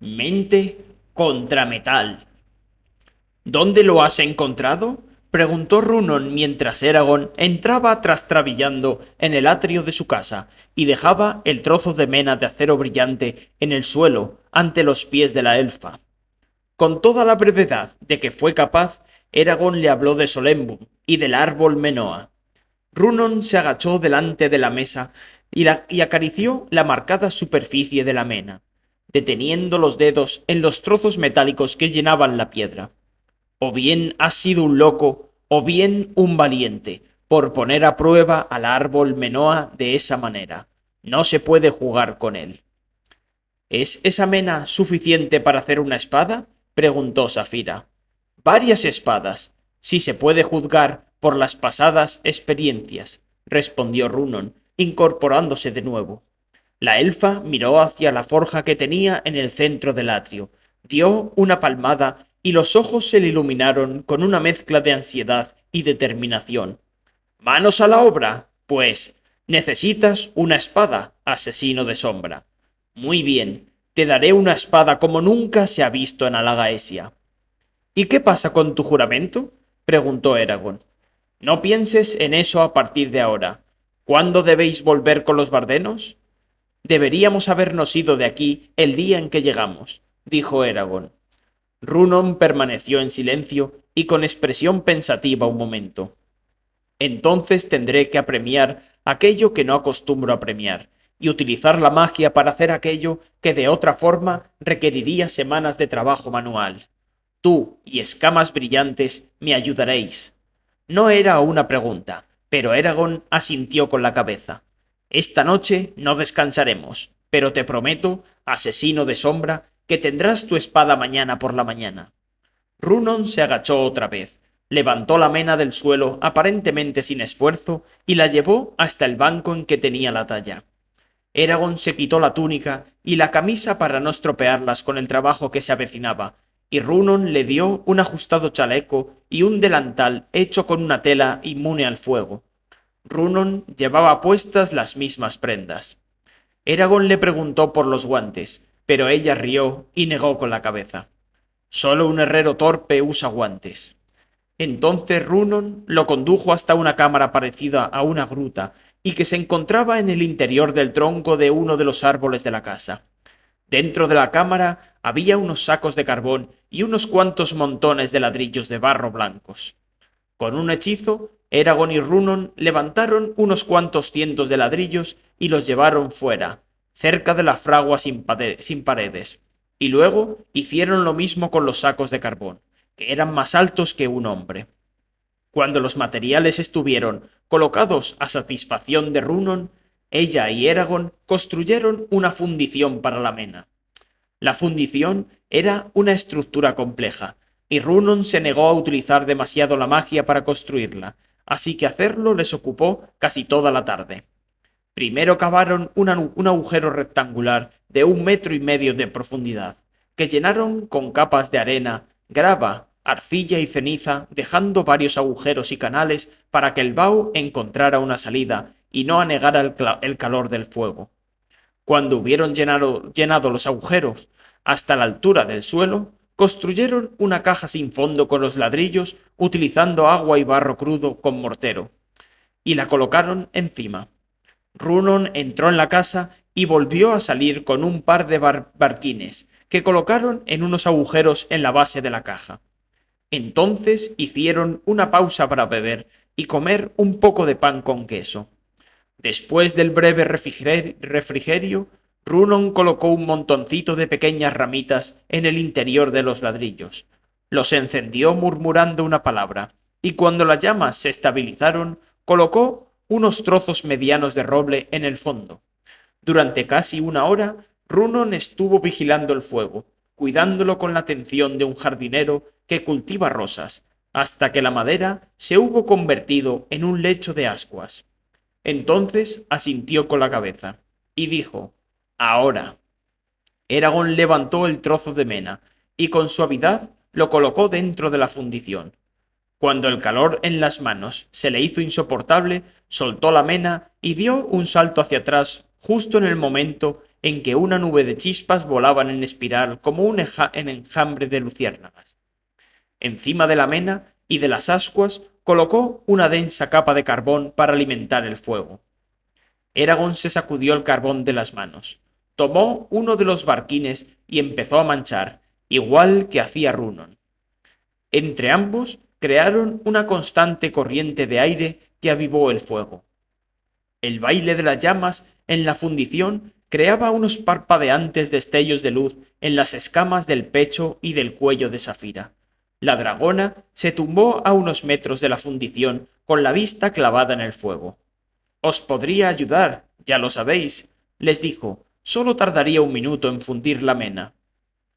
Mente contra metal. ¿Dónde lo has encontrado? Preguntó Runon mientras Eragon entraba trastrabillando en el atrio de su casa y dejaba el trozo de mena de acero brillante en el suelo ante los pies de la elfa. Con toda la brevedad de que fue capaz, Eragon le habló de Solembum y del árbol Menoa. Runon se agachó delante de la mesa y acarició la marcada superficie de la mena, deteniendo los dedos en los trozos metálicos que llenaban la piedra. O bien has sido un loco, o bien un valiente, por poner a prueba al árbol Menoa de esa manera. No se puede jugar con él. ¿Es esa mena suficiente para hacer una espada? Preguntó Safira. Varias espadas, si se puede juzgar por las pasadas experiencias, respondió Runon, incorporándose de nuevo. La elfa miró hacia la forja que tenía en el centro del atrio, dio una palmada y los ojos se le iluminaron con una mezcla de ansiedad y determinación. ¡Manos a la obra! Pues necesitas una espada, asesino de sombra. Muy bien, te daré una espada como nunca se ha visto en Alagaesia. ¿Y qué pasa con tu juramento? Preguntó Eragon. No pienses en eso a partir de ahora. ¿Cuándo debéis volver con los bardenos? Deberíamos habernos ido de aquí el día en que llegamos, dijo Eragon. Runon permaneció en silencio y con expresión pensativa un momento. Entonces tendré que apremiar aquello que no acostumbro a premiar, y utilizar la magia para hacer aquello que de otra forma requeriría semanas de trabajo manual. Tú y Escamas Brillantes me ayudaréis. No era una pregunta, pero Eragon asintió con la cabeza. Esta noche no descansaremos, pero te prometo, asesino de sombra, que tendrás tu espada mañana por la mañana. Runon se agachó otra vez, levantó la mena del suelo aparentemente sin esfuerzo y la llevó hasta el banco en que tenía la talla. Eragon se quitó la túnica y la camisa para no estropearlas con el trabajo que se avecinaba, y Runon le dio un ajustado chaleco y un delantal hecho con una tela inmune al fuego. Runon llevaba puestas las mismas prendas. Eragon le preguntó por los guantes, pero ella rió y negó con la cabeza. Solo un herrero torpe usa guantes. Entonces Runon lo condujo hasta una cámara parecida a una gruta y que se encontraba en el interior del tronco de uno de los árboles de la casa. Dentro de la cámara había unos sacos de carbón y unos cuantos montones de ladrillos de barro blancos. Con un hechizo, Eragon y Runon levantaron unos cuantos cientos de ladrillos y los llevaron fuera, cerca de la fragua sin paredes, y luego hicieron lo mismo con los sacos de carbón, que eran más altos que un hombre. Cuando los materiales estuvieron colocados a satisfacción de Runon, ella y Eragon construyeron una fundición para la mena. La fundición era una estructura compleja, y Runon se negó a utilizar demasiado la magia para construirla, así que hacerlo les ocupó casi toda la tarde. Primero cavaron un agujero rectangular de 1,5 metros de profundidad, que llenaron con capas de arena, grava, arcilla y ceniza, dejando varios agujeros y canales para que el vaho encontrara una salida y no anegara el calor del fuego. Cuando hubieron llenado los agujeros hasta la altura del suelo, construyeron una caja sin fondo con los ladrillos utilizando agua y barro crudo con mortero, y la colocaron encima. Runon entró en la casa y volvió a salir con un par de barquines que colocaron en unos agujeros en la base de la caja. Entonces hicieron una pausa para beber y comer un poco de pan con queso. Después del breve refrigerio, Runon colocó un montoncito de pequeñas ramitas en el interior de los ladrillos. Los encendió murmurando una palabra, y cuando las llamas se estabilizaron, colocó unos trozos medianos de roble en el fondo. Durante casi una hora, Runon estuvo vigilando el fuego, cuidándolo con la atención de un jardinero que cultiva rosas, hasta que la madera se hubo convertido en un lecho de ascuas. Entonces asintió con la cabeza, y dijo: «Ahora». Eragon levantó el trozo de mena, y con suavidad lo colocó dentro de la fundición. Cuando el calor en las manos se le hizo insoportable, soltó la mena y dio un salto hacia atrás justo en el momento en que una nube de chispas volaban en espiral como un enjambre de luciérnagas. Encima de la mena y de las ascuas colocó una densa capa de carbón para alimentar el fuego. Eragon se sacudió el carbón de las manos, tomó uno de los barquines y empezó a manchar, igual que hacía Runon. Entre ambos crearon una constante corriente de aire que avivó el fuego. El baile de las llamas en la fundición creaba unos parpadeantes destellos de luz en las escamas del pecho y del cuello de Safira. La dragona se tumbó a unos metros de la fundición con la vista clavada en el fuego. Os podría ayudar, ya lo sabéis, les dijo. Solo tardaría un minuto en fundir la mena.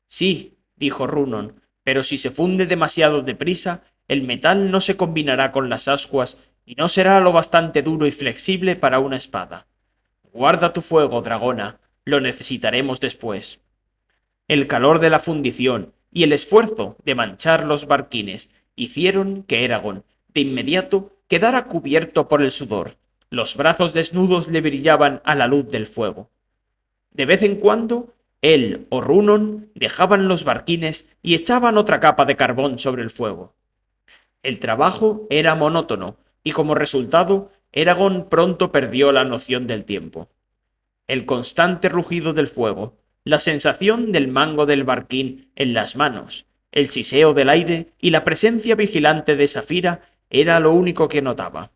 Sí, dijo Runon, pero si se funde demasiado deprisa, el metal no se combinará con las ascuas y no será lo bastante duro y flexible para una espada. Guarda tu fuego, dragona, lo necesitaremos después. El calor de la fundición y el esfuerzo de manchar los barquines hicieron que Eragon, de inmediato, quedara cubierto por el sudor. Los brazos desnudos le brillaban a la luz del fuego. De vez en cuando, él o Runon dejaban los barquines y echaban otra capa de carbón sobre el fuego. El trabajo era monótono, y como resultado, Eragon pronto perdió la noción del tiempo. El constante rugido del fuego, la sensación del mango del barquín en las manos, el siseo del aire y la presencia vigilante de Safira era lo único que notaba.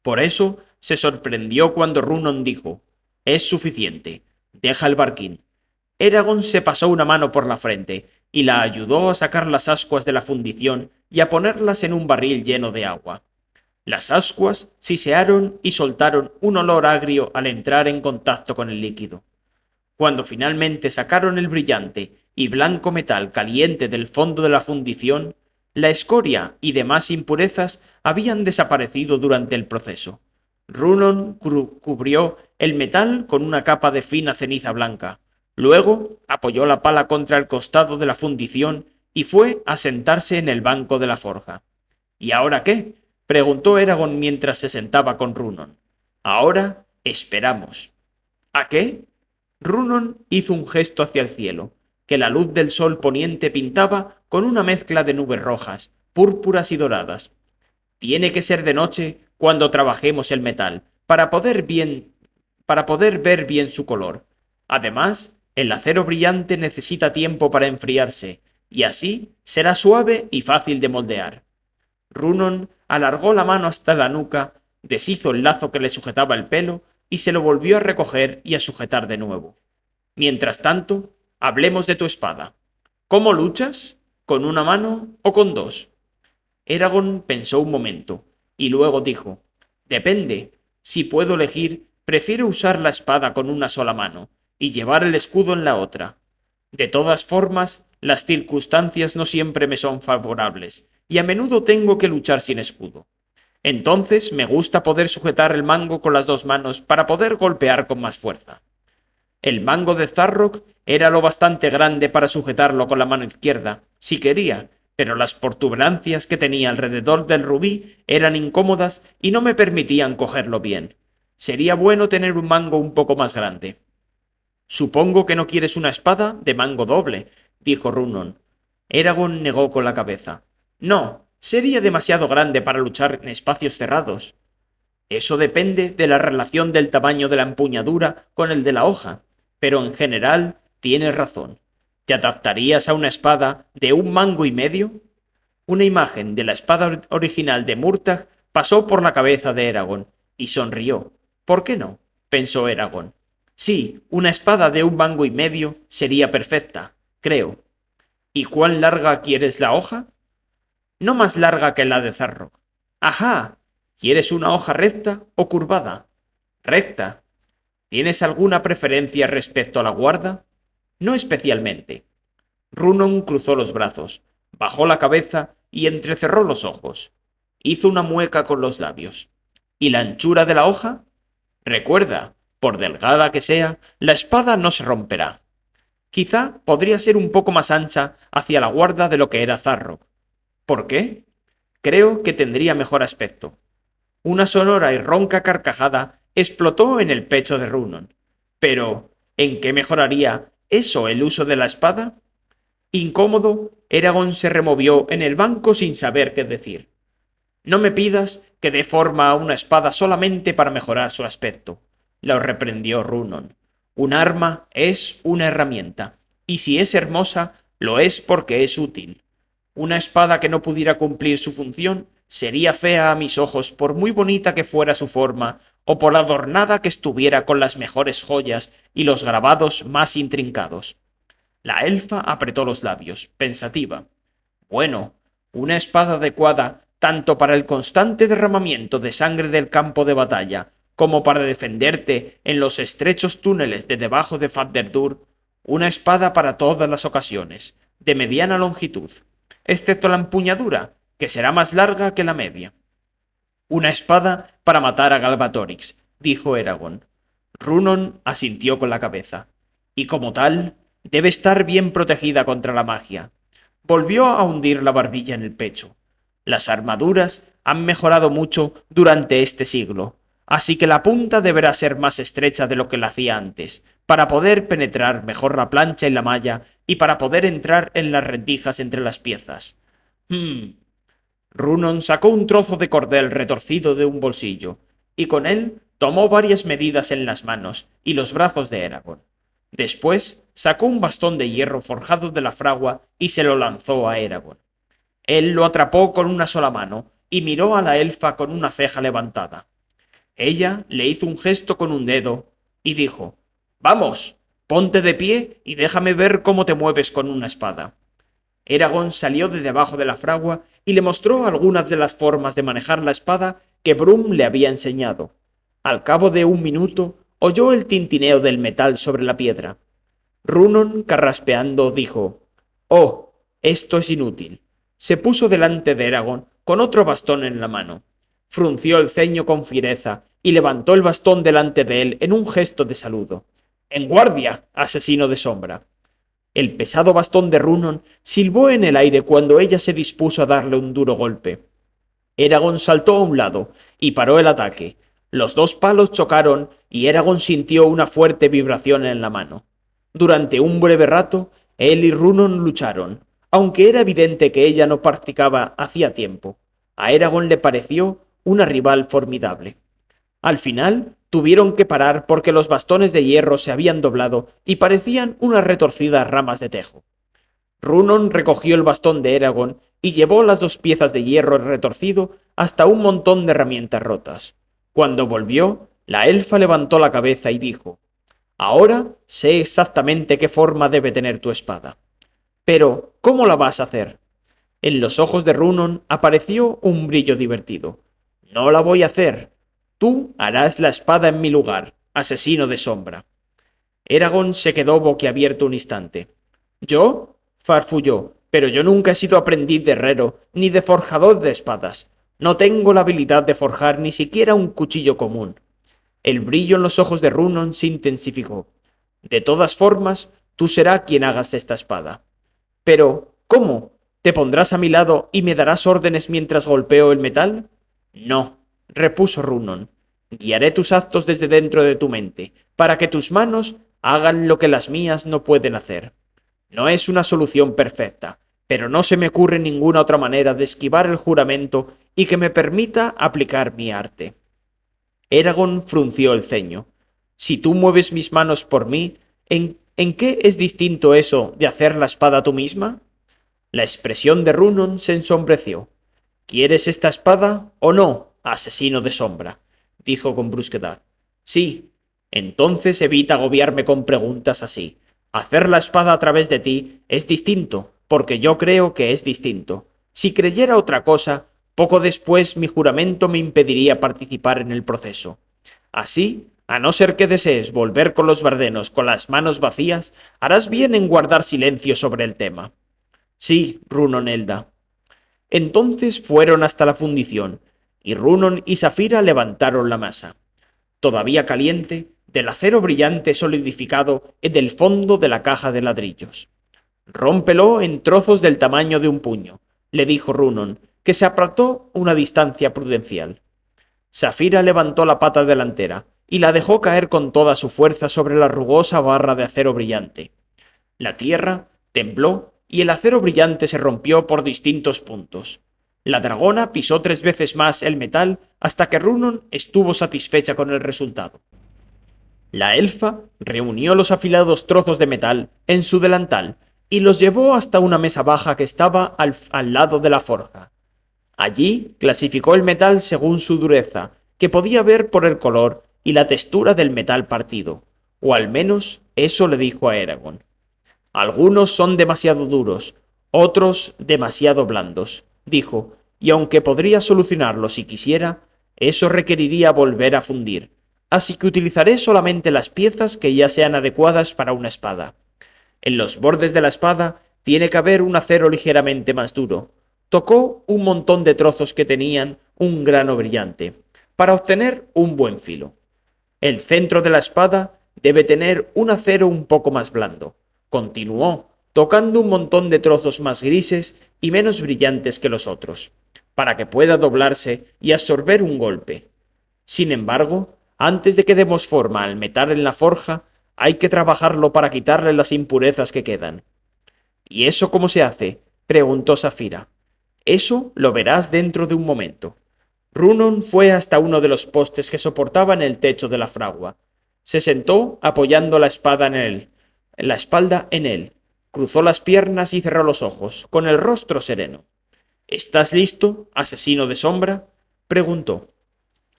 Por eso se sorprendió cuando Runon dijo: «Es suficiente, deja el barquín». Eragon se pasó una mano por la frente y la ayudó a sacar las ascuas de la fundición y a ponerlas en un barril lleno de agua. Las ascuas sisearon y soltaron un olor agrio al entrar en contacto con el líquido. Cuando finalmente sacaron el brillante y blanco metal caliente del fondo de la fundición, la escoria y demás impurezas habían desaparecido durante el proceso. Runon cubrió el metal con una capa de fina ceniza blanca. Luego apoyó la pala contra el costado de la fundición y fue a sentarse en el banco de la forja. ¿Y ahora qué?, preguntó Eragon mientras se sentaba con Runon. Ahora esperamos. ¿A qué? Runon hizo un gesto hacia el cielo, que la luz del sol poniente pintaba con una mezcla de nubes rojas, púrpuras y doradas. Tiene que ser de noche cuando trabajemos el metal, para poder ver bien su color. Además, el acero brillante necesita tiempo para enfriarse, y así será suave y fácil de moldear. Runon alargó la mano hasta la nuca, deshizo el lazo que le sujetaba el pelo y se lo volvió a recoger y a sujetar de nuevo. Mientras tanto, hablemos de tu espada. ¿Cómo luchas? ¿Con una mano o con dos? Eragon pensó un momento, y luego dijo: «Depende. Si puedo elegir, prefiero usar la espada con una sola mano, y llevar el escudo en la otra. De todas formas, las circunstancias no siempre me son favorables, y a menudo tengo que luchar sin escudo. Entonces me gusta poder sujetar el mango con las dos manos para poder golpear con más fuerza». El mango de Zarrock era lo bastante grande para sujetarlo con la mano izquierda, si quería, pero las protuberancias que tenía alrededor del rubí eran incómodas y no me permitían cogerlo bien. Sería bueno tener un mango un poco más grande. «Supongo que no quieres una espada de mango doble», dijo Runon. Eragon negó con la cabeza. «No, sería demasiado grande para luchar en espacios cerrados». «Eso depende de la relación del tamaño de la empuñadura con el de la hoja, pero en general tienes razón. ¿Te adaptarías a una espada de 1,5 mango? Una imagen de la espada original de Murtagh pasó por la cabeza de Eragon, y sonrió. «¿Por qué no?», pensó Eragon. «Sí, una espada de 1,5 mango sería perfecta, creo». «¿Y cuán larga quieres la hoja?» «No más larga que la de Zarrock». «Ajá. ¿Quieres una hoja recta o curvada?» «Recta». «¿Tienes alguna preferencia respecto a la guarda?» «No especialmente». Runon cruzó los brazos, bajó la cabeza y entrecerró los ojos. Hizo una mueca con los labios. «¿Y la anchura de la hoja?» «Recuerda, por delgada que sea, la espada no se romperá». «Quizá podría ser un poco más ancha hacia la guarda de lo que era Zarrock». «¿Por qué?» «Creo que tendría mejor aspecto». Una sonora y ronca carcajada explotó en el pecho de Runon. «Pero, ¿En qué mejoraría eso el uso de la espada? Incómodo, Eragon se removió en el banco sin saber qué decir. No me pidas que dé forma a una espada solamente para mejorar su aspecto, lo reprendió Runon. Un arma es una herramienta, y si es hermosa, lo es porque es útil. Una espada que no pudiera cumplir su función sería fea a mis ojos por muy bonita que fuera su forma, o por adornada que estuviera con las mejores joyas y los grabados más intrincados. La elfa apretó los labios, pensativa. Bueno, una espada adecuada tanto para el constante derramamiento de sangre del campo de batalla, como para defenderte en los estrechos túneles de debajo de Fadderdur, una espada para todas las ocasiones, de mediana longitud, excepto la empuñadura, que será más larga que la media. Una espada para matar a Galbatorix, dijo Eragon. Runon asintió con la cabeza, y como tal, debe estar bien protegida contra la magia. Volvió a hundir la barbilla en el pecho. Las armaduras han mejorado mucho durante este siglo, así que la punta deberá ser más estrecha de lo que la hacía antes, para poder penetrar mejor la plancha y la malla y para poder entrar en las rendijas entre las piezas. Runon sacó un trozo de cordel retorcido de un bolsillo, y con él tomó varias medidas en las manos y los brazos de Eragon. Después sacó un bastón de hierro forjado de la fragua y se lo lanzó a Eragon. Él lo atrapó con una sola mano y miró a la elfa con una ceja levantada. Ella le hizo un gesto con un dedo y dijo: «Vamos, ponte de pie y déjame ver cómo te mueves con una espada». Eragon salió de debajo de la fragua y le mostró algunas de las formas de manejar la espada que Brum le había enseñado. Al cabo de un minuto oyó el tintineo del metal sobre la piedra. Runon, carraspeando, dijo: «Oh, esto es inútil». Se puso delante de Eragon con otro bastón en la mano. Frunció el ceño con fiereza y levantó el bastón delante de él en un gesto de saludo. «¡En guardia, asesino de sombra!». El pesado bastón de Runon silbó en el aire cuando ella se dispuso a darle un duro golpe. Eragon saltó a un lado y paró el ataque. Los dos palos chocaron y Eragon sintió una fuerte vibración en la mano. Durante un breve rato, él y Runon lucharon, aunque era evidente que ella no practicaba hacía tiempo. A Eragon le pareció una rival formidable. Al final, tuvieron que parar porque los bastones de hierro se habían doblado y parecían unas retorcidas ramas de tejo. Runon recogió el bastón de Eragon y llevó las dos piezas de hierro retorcido hasta un montón de herramientas rotas. Cuando volvió, la elfa levantó la cabeza y dijo: «Ahora sé exactamente qué forma debe tener tu espada. Pero, ¿cómo la vas a hacer?». En los ojos de Runon apareció un brillo divertido. «No la voy a hacer. Tú harás la espada en mi lugar, asesino de sombra». Eragon se quedó boquiabierto un instante. «¿Yo?», farfulló, «pero yo nunca he sido aprendiz de herrero, ni de forjador de espadas. No tengo la habilidad de forjar ni siquiera un cuchillo común». El brillo en los ojos de Runon se intensificó. «De todas formas, tú serás quien hagas esta espada». «Pero, ¿cómo? ¿Te pondrás a mi lado y me darás órdenes mientras golpeo el metal?». «No», repuso Runon. «Guiaré tus actos desde dentro de tu mente, para que tus manos hagan lo que las mías no pueden hacer. No es una solución perfecta, pero no se me ocurre ninguna otra manera de esquivar el juramento y que me permita aplicar mi arte». Eragon frunció el ceño. «Si tú mueves mis manos por mí, ¿en qué es distinto eso de hacer la espada tú misma?». La expresión de Runon se ensombreció. «¿Quieres esta espada o no, asesino de sombra?», dijo con brusquedad. «Sí». «Entonces evita agobiarme con preguntas así. Hacer la espada a través de ti es distinto, porque yo creo que es distinto. Si creyera otra cosa, poco después mi juramento me impediría participar en el proceso. Así, a no ser que desees volver con los bardenos con las manos vacías, harás bien en guardar silencio sobre el tema». «Sí, Runonelda». Entonces fueron hasta la fundición, y Runon y Safira levantaron la masa. Todavía caliente, del acero brillante solidificado en el fondo de la caja de ladrillos. «Rómpelo en trozos del tamaño de un puño», le dijo Runon, que se apartó una distancia prudencial. Safira levantó la pata delantera, y la dejó caer con toda su fuerza sobre la rugosa barra de acero brillante. La tierra tembló y el acero brillante se rompió por distintos puntos. La dragona pisó 3 veces más el metal hasta que Runon estuvo satisfecha con el resultado. La elfa reunió los afilados trozos de metal en su delantal y los llevó hasta una mesa baja que estaba al lado de la forja. Allí clasificó el metal según su dureza, que podía ver por el color y la textura del metal partido, o al menos eso le dijo a Eragon. Algunos son demasiado duros, otros demasiado blandos, dijo, y aunque podría solucionarlo si quisiera, eso requeriría volver a fundir, así que utilizaré solamente las piezas que ya sean adecuadas para una espada. En los bordes de la espada tiene que haber un acero ligeramente más duro. Tocó un montón de trozos que tenían un grano brillante, para obtener un buen filo. El centro de la espada debe tener un acero un poco más blando. Continuó, tocando un montón de trozos más grises y menos brillantes que los otros, para que pueda doblarse y absorber un golpe. Sin embargo, antes de que demos forma al metal en la forja, hay que trabajarlo para quitarle las impurezas que quedan. ¿Y eso cómo se hace?, preguntó Safira. Eso lo verás dentro de un momento. Runon fue hasta uno de los postes que soportaban el techo de la fragua. Se sentó apoyando la espalda en él, cruzó las piernas y cerró los ojos, con el rostro sereno. ¿Estás listo, asesino de sombra?, preguntó.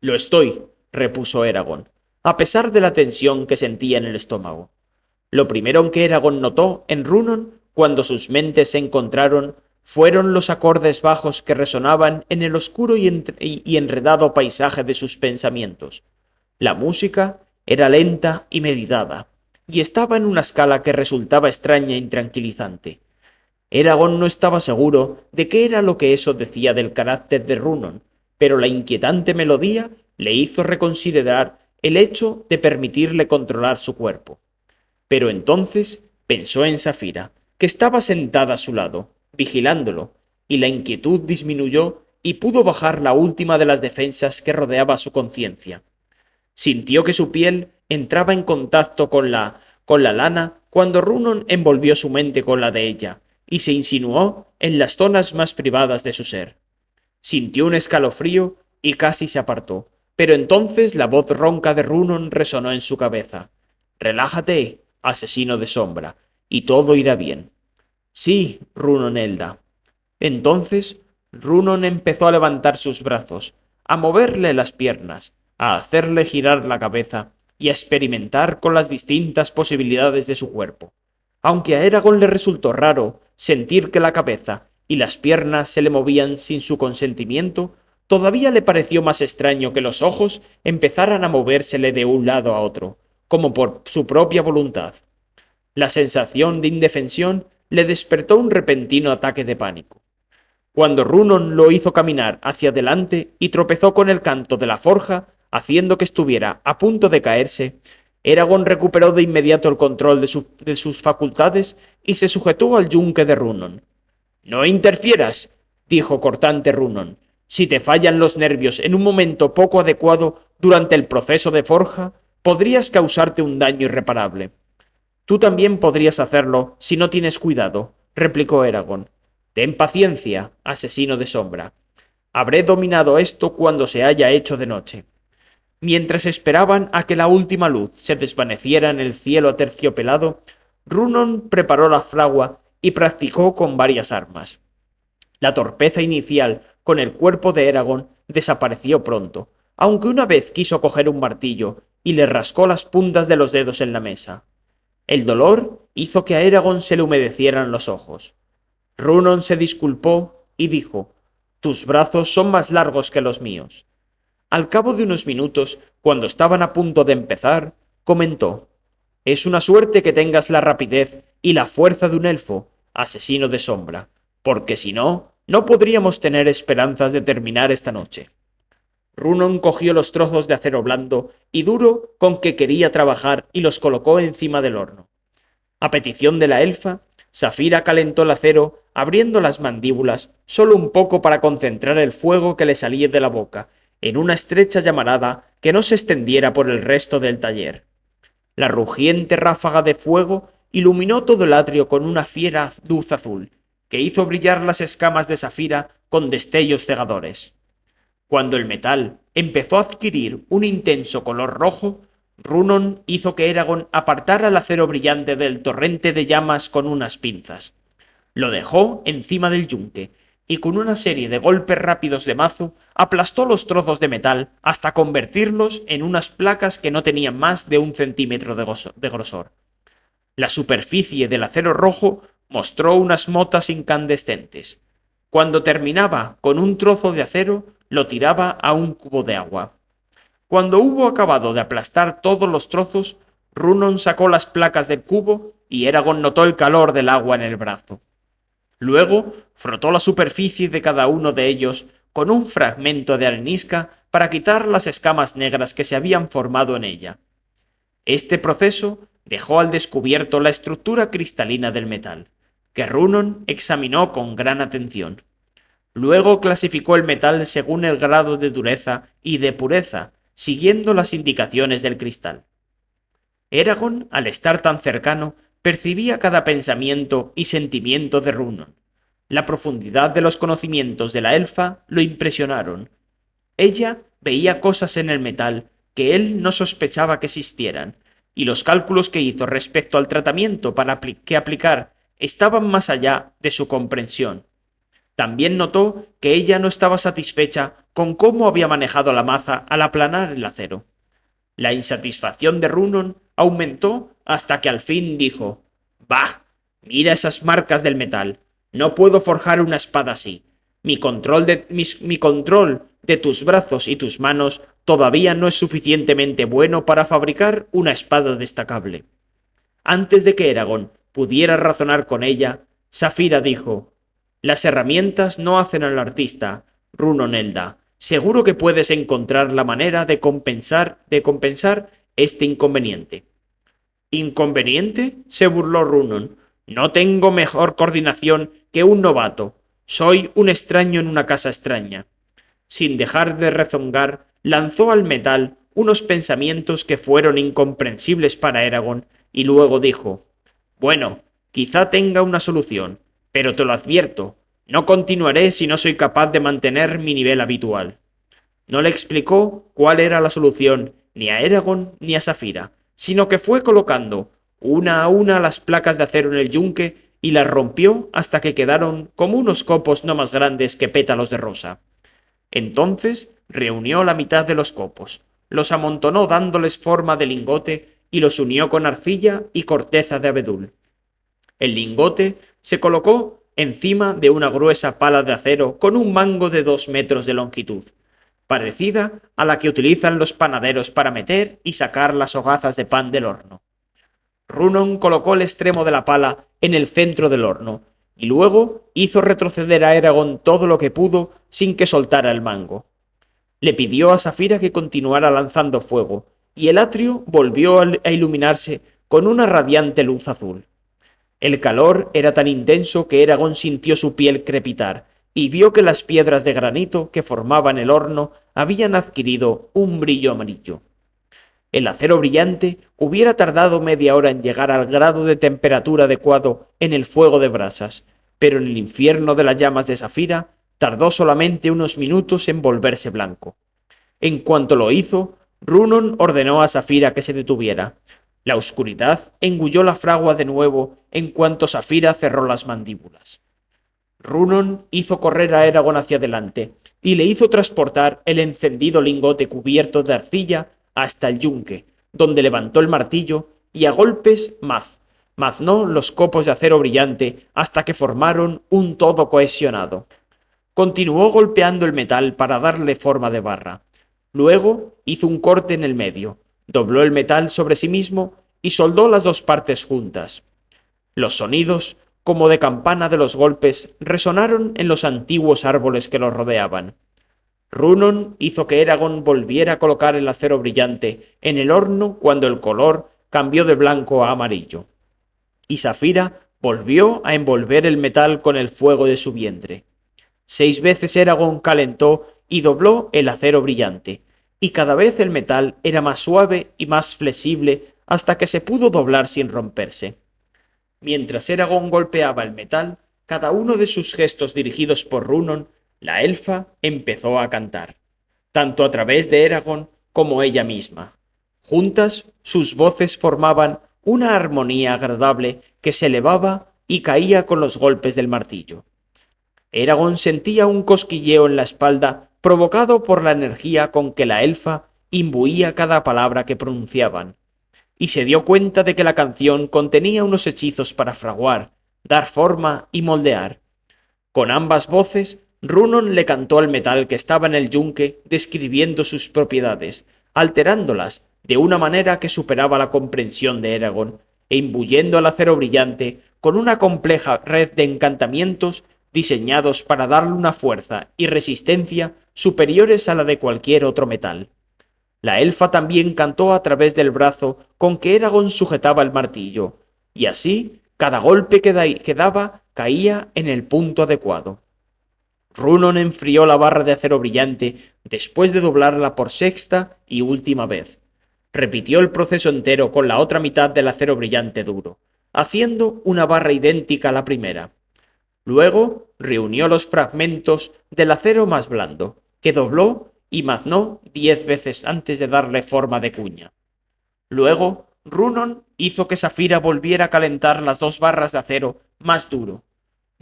Lo estoy, repuso Eragon, a pesar de la tensión que sentía en el estómago. Lo primero que Eragon notó en Runon, cuando sus mentes se encontraron, fueron los acordes bajos que resonaban en el oscuro y enredado paisaje de sus pensamientos. La música era lenta y meditada, y estaba en una escala que resultaba extraña e intranquilizante. Eragon no estaba seguro de qué era lo que eso decía del carácter de Runon, pero la inquietante melodía le hizo reconsiderar el hecho de permitirle controlar su cuerpo. Pero entonces pensó en Safira, que estaba sentada a su lado, vigilándolo, y la inquietud disminuyó y pudo bajar la última de las defensas que rodeaba su conciencia. Sintió que su piel entraba en contacto con la lana cuando Runon envolvió su mente con la de ella, y se insinuó en las zonas más privadas de su ser. Sintió un escalofrío y casi se apartó, pero entonces la voz ronca de Runon resonó en su cabeza. «Relájate, asesino de sombra, y todo irá bien». «Sí, Runonelda». Entonces Runon empezó a levantar sus brazos, a moverle las piernas, a hacerle girar la cabeza y a experimentar con las distintas posibilidades de su cuerpo. Aunque a Eragon le resultó raro sentir que la cabeza y las piernas se le movían sin su consentimiento, todavía le pareció más extraño que los ojos empezaran a movérsele de un lado a otro, como por su propia voluntad. La sensación de indefensión le despertó un repentino ataque de pánico. Cuando Runon lo hizo caminar hacia adelante y tropezó con el canto de la forja, haciendo que estuviera a punto de caerse, Eragon recuperó de inmediato el control de sus facultades y se sujetó al yunque de Runon. «No interfieras», dijo cortante Runon. «Si te fallan los nervios en un momento poco adecuado durante el proceso de forja, podrías causarte un daño irreparable». «Tú también podrías hacerlo si no tienes cuidado», replicó Eragon. «Ten paciencia, asesino de sombra. Habré dominado esto cuando se haya hecho de noche». Mientras esperaban a que la última luz se desvaneciera en el cielo aterciopelado, Runon preparó la fragua y practicó con varias armas. La torpeza inicial con el cuerpo de Eragon desapareció pronto, aunque una vez quiso coger un martillo y le rascó las puntas de los dedos en la mesa. El dolor hizo que a Eragon se le humedecieran los ojos. Runon se disculpó y dijo: «Tus brazos son más largos que los míos». Al cabo de unos minutos, cuando estaban a punto de empezar, comentó: «Es una suerte que tengas la rapidez y la fuerza de un elfo, asesino de sombra, porque si no, no podríamos tener esperanzas de terminar esta noche». Runon cogió los trozos de acero blando y duro con que quería trabajar y los colocó encima del horno. A petición de la elfa, Safira calentó el acero abriendo las mandíbulas solo un poco para concentrar el fuego que le salía de la boca en una estrecha llamarada que no se extendiera por el resto del taller. La rugiente ráfaga de fuego iluminó todo el atrio con una fiera luz azul, que hizo brillar las escamas de Safira con destellos cegadores. Cuando el metal empezó a adquirir un intenso color rojo, Runon hizo que Eragon apartara el acero brillante del torrente de llamas con unas pinzas. Lo dejó encima del yunque, y con una serie de golpes rápidos de mazo aplastó los trozos de metal hasta convertirlos en unas placas que no tenían más de 1 centímetro de grosor. La superficie del acero rojo mostró unas motas incandescentes. Cuando terminaba con un trozo de acero, lo tiraba a un cubo de agua. Cuando hubo acabado de aplastar todos los trozos, Runon sacó las placas del cubo y Eragon notó el calor del agua en el brazo. Luego frotó la superficie de cada uno de ellos con un fragmento de arenisca para quitar las escamas negras que se habían formado en ella. Este proceso dejó al descubierto la estructura cristalina del metal, que Runon examinó con gran atención. Luego clasificó el metal según el grado de dureza y de pureza, siguiendo las indicaciones del cristal. Eragon, al estar tan cercano, percibía cada pensamiento y sentimiento de Runon. La profundidad de los conocimientos de la elfa lo impresionaron. Ella veía cosas en el metal que él no sospechaba que existieran, y los cálculos que hizo respecto al tratamiento que aplicar estaban más allá de su comprensión. También notó que ella no estaba satisfecha con cómo había manejado la maza al aplanar el acero. La insatisfacción de Runon aumentó hasta que al fin dijo: «Bah, mira esas marcas del metal. No puedo forjar una espada así. Mi control de tus brazos y tus manos todavía no es suficientemente bueno para fabricar una espada destacable». Antes de que Eragon pudiera razonar con ella, Safira dijo: «Las herramientas no hacen al artista, Runon Elda. Seguro que puedes encontrar la manera de compensar este inconveniente». «¿Inconveniente?», se burló Runon. «No tengo mejor coordinación que un novato. Soy un extraño en una casa extraña». Sin dejar de rezongar, lanzó al metal unos pensamientos que fueron incomprensibles para Eragon, y luego dijo: «Bueno, quizá tenga una solución, pero te lo advierto, no continuaré si no soy capaz de mantener mi nivel habitual». No le explicó cuál era la solución ni a Eragon ni a Safira, sino que fue colocando una a una las placas de acero en el yunque y las rompió hasta que quedaron como unos copos no más grandes que pétalos de rosa. Entonces reunió la mitad de los copos, los amontonó dándoles forma de lingote y los unió con arcilla y corteza de abedul. El lingote se colocó encima de una gruesa pala de acero con un mango de 2 metros de longitud, parecida a la que utilizan los panaderos para meter y sacar las hogazas de pan del horno. Runon colocó el extremo de la pala en el centro del horno, y luego hizo retroceder a Eragon todo lo que pudo sin que soltara el mango. Le pidió a Safira que continuara lanzando fuego, y el atrio volvió a iluminarse con una radiante luz azul. El calor era tan intenso que Eragon sintió su piel crepitar, y vio que las piedras de granito que formaban el horno habían adquirido un brillo amarillo. El acero brillante hubiera tardado media hora en llegar al grado de temperatura adecuado en el fuego de brasas, pero en el infierno de las llamas de Safira tardó solamente unos minutos en volverse blanco. En cuanto lo hizo, Runon ordenó a Safira que se detuviera. La oscuridad engulló la fragua de nuevo en cuanto Safira cerró las mandíbulas. Runon hizo correr a Eragon hacia adelante y le hizo transportar el encendido lingote cubierto de arcilla hasta el yunque, donde levantó el martillo y a golpes maznó los copos de acero brillante hasta que formaron un todo cohesionado. Continuó golpeando el metal para darle forma de barra. Luego hizo un corte en el medio, dobló el metal sobre sí mismo y soldó las dos partes juntas. Los sonidos, como de campana de los golpes, resonaron en los antiguos árboles que los rodeaban. Runon hizo que Eragon volviera a colocar el acero brillante en el horno cuando el color cambió de blanco a amarillo. Y Safira volvió a envolver el metal con el fuego de su vientre. 6 veces Eragon calentó y dobló el acero brillante, y cada vez el metal era más suave y más flexible hasta que se pudo doblar sin romperse. Mientras Eragon golpeaba el metal, cada uno de sus gestos dirigidos por Runon, la elfa empezó a cantar, tanto a través de Eragon como ella misma. Juntas, sus voces formaban una armonía agradable que se elevaba y caía con los golpes del martillo. Eragon sentía un cosquilleo en la espalda provocado por la energía con que la elfa imbuía cada palabra que pronunciaban, y se dio cuenta de que la canción contenía unos hechizos para fraguar, dar forma y moldear. Con ambas voces, Runon le cantó al metal que estaba en el yunque describiendo sus propiedades, alterándolas de una manera que superaba la comprensión de Eragon, e imbuyendo al acero brillante con una compleja red de encantamientos diseñados para darle una fuerza y resistencia superiores a la de cualquier otro metal. La elfa también cantó a través del brazo con que Eragon sujetaba el martillo, y así cada golpe que daba caía en el punto adecuado. Runon enfrió la barra de acero brillante después de doblarla por sexta y última vez. Repitió el proceso entero con la otra mitad del acero brillante duro, haciendo una barra idéntica a la primera. Luego reunió los fragmentos del acero más blando, que dobló y maznó 10 veces antes de darle forma de cuña. Luego, Runon hizo que Safira volviera a calentar las 2 barras de acero más duro.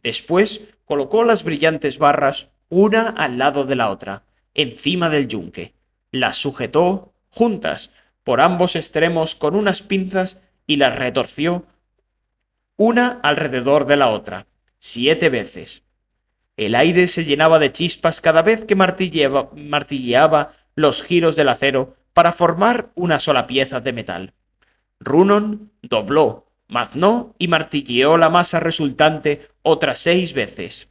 Después colocó las brillantes barras una al lado de la otra, encima del yunque. Las sujetó juntas por ambos extremos con unas pinzas y las retorció una alrededor de la otra, 7 veces. El aire se llenaba de chispas cada vez que martilleaba los giros del acero para formar una sola pieza de metal. Runon dobló, maznó y martilleó la masa resultante otras 6 veces.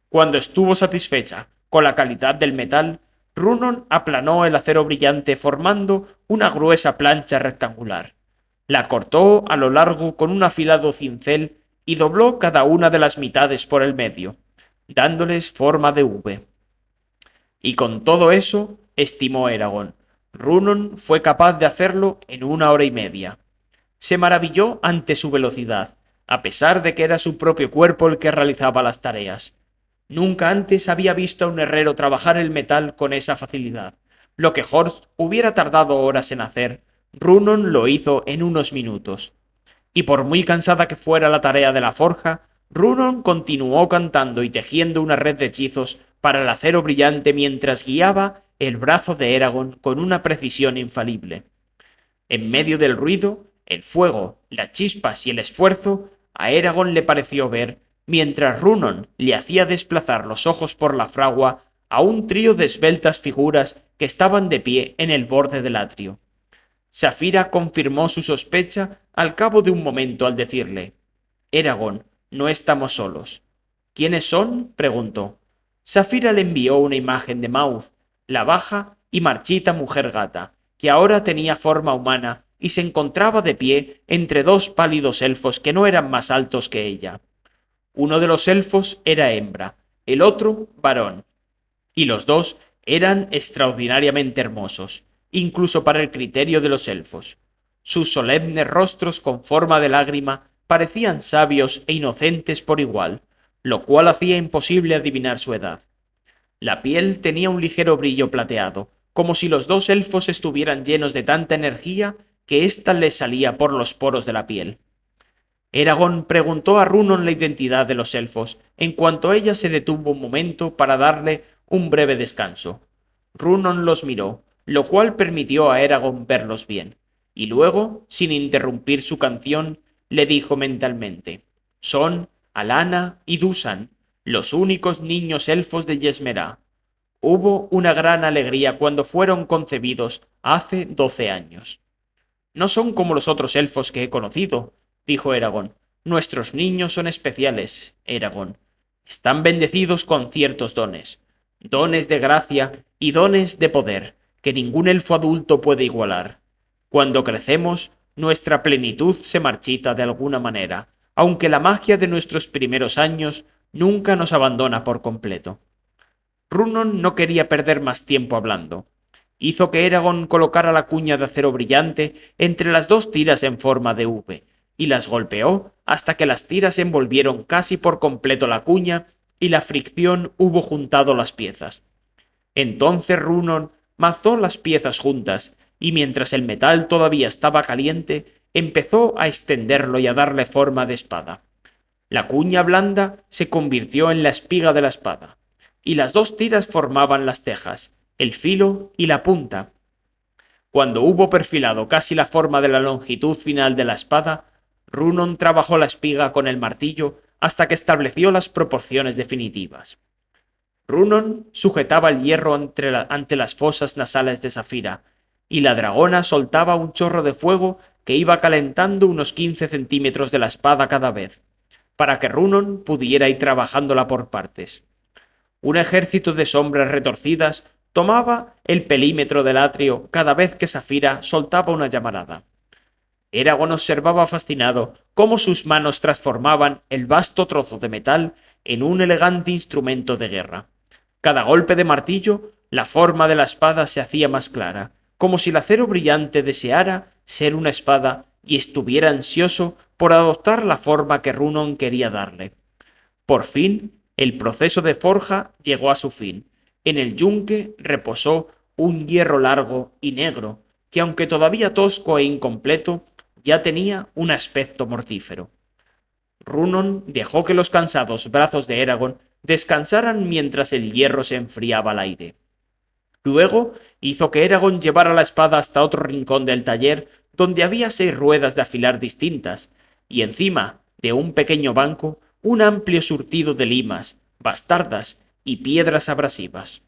Cuando estuvo satisfecha con la calidad del metal, Runon aplanó el acero brillante formando una gruesa plancha rectangular. La cortó a lo largo con un afilado cincel y dobló cada una de las mitades por el medio, dándoles forma de V. Y con todo eso, estimó Eragon, Runon fue capaz de hacerlo en 1 hora y media. Se maravilló ante su velocidad, a pesar de que era su propio cuerpo el que realizaba las tareas. Nunca antes había visto a un herrero trabajar el metal con esa facilidad. Lo que Horst hubiera tardado horas en hacer, Runon lo hizo en unos minutos. Y por muy cansada que fuera la tarea de la forja, Runon continuó cantando y tejiendo una red de hechizos para el acero brillante mientras guiaba el brazo de Eragon con una precisión infalible. En medio del ruido, el fuego, las chispas y el esfuerzo, a Eragon le pareció ver, mientras Runon le hacía desplazar los ojos por la fragua, a un trío de esbeltas figuras que estaban de pie en el borde del atrio. Safira confirmó su sospecha al cabo de un momento al decirle: Eragon, no estamos solos. ¿Quiénes son?, preguntó. Safira le envió una imagen de Mauth, la baja y marchita mujer gata, que ahora tenía forma humana y se encontraba de pie entre 2 pálidos elfos que no eran más altos que ella. Uno de los elfos era hembra, el otro varón, y los dos eran extraordinariamente hermosos, incluso para el criterio de los elfos. Sus solemnes rostros con forma de lágrima parecían sabios e inocentes por igual, lo cual hacía imposible adivinar su edad. La piel tenía un ligero brillo plateado, como si los 2 elfos estuvieran llenos de tanta energía que ésta les salía por los poros de la piel. Eragon preguntó a Runon la identidad de los elfos, en cuanto ella se detuvo un momento para darle un breve descanso. Runon los miró, lo cual permitió a Eragon verlos bien, y luego, sin interrumpir su canción, le dijo mentalmente: son Alana y Dusan, los únicos niños elfos de Yesmerá. Hubo una gran alegría cuando fueron concebidos hace 12 años. No son como los otros elfos que he conocido, dijo Eragon. Nuestros niños son especiales, Eragon. Están bendecidos con ciertos dones, dones de gracia y dones de poder, que ningún elfo adulto puede igualar. Cuando crecemos, nuestra plenitud se marchita de alguna manera, aunque la magia de nuestros primeros años nunca nos abandona por completo. Runon no quería perder más tiempo hablando, hizo que Eragon colocara la cuña de acero brillante entre las dos tiras en forma de V, y las golpeó hasta que las tiras envolvieron casi por completo la cuña y la fricción hubo juntado las piezas. Entonces Runon mazó las piezas juntas, y mientras el metal todavía estaba caliente, empezó a extenderlo y a darle forma de espada. La cuña blanda se convirtió en la espiga de la espada, y las dos tiras formaban las tejas, el filo y la punta. Cuando hubo perfilado casi la forma de la longitud final de la espada, Runon trabajó la espiga con el martillo hasta que estableció las proporciones definitivas. Runon sujetaba el hierro ante las fosas nasales de Safira, y la dragona soltaba un chorro de fuego que iba calentando unos 15 centímetros de la espada cada vez, para que Runon pudiera ir trabajándola por partes. Un ejército de sombras retorcidas tomaba el perímetro del atrio cada vez que Safira soltaba una llamarada. Eragon observaba fascinado cómo sus manos transformaban el vasto trozo de metal en un elegante instrumento de guerra. Cada golpe de martillo, la forma de la espada se hacía más clara, como si el acero brillante deseara ser una espada y estuviera ansioso por adoptar la forma que Runon quería darle. Por fin, el proceso de forja llegó a su fin. En el yunque reposó un hierro largo y negro, que aunque todavía tosco e incompleto, ya tenía un aspecto mortífero. Runon dejó que los cansados brazos de Eragon descansaran mientras el hierro se enfriaba al aire. Luego hizo que Eragon llevara la espada hasta otro rincón del taller donde había 6 ruedas de afilar distintas, y encima de un pequeño banco un amplio surtido de limas, bastardas y piedras abrasivas.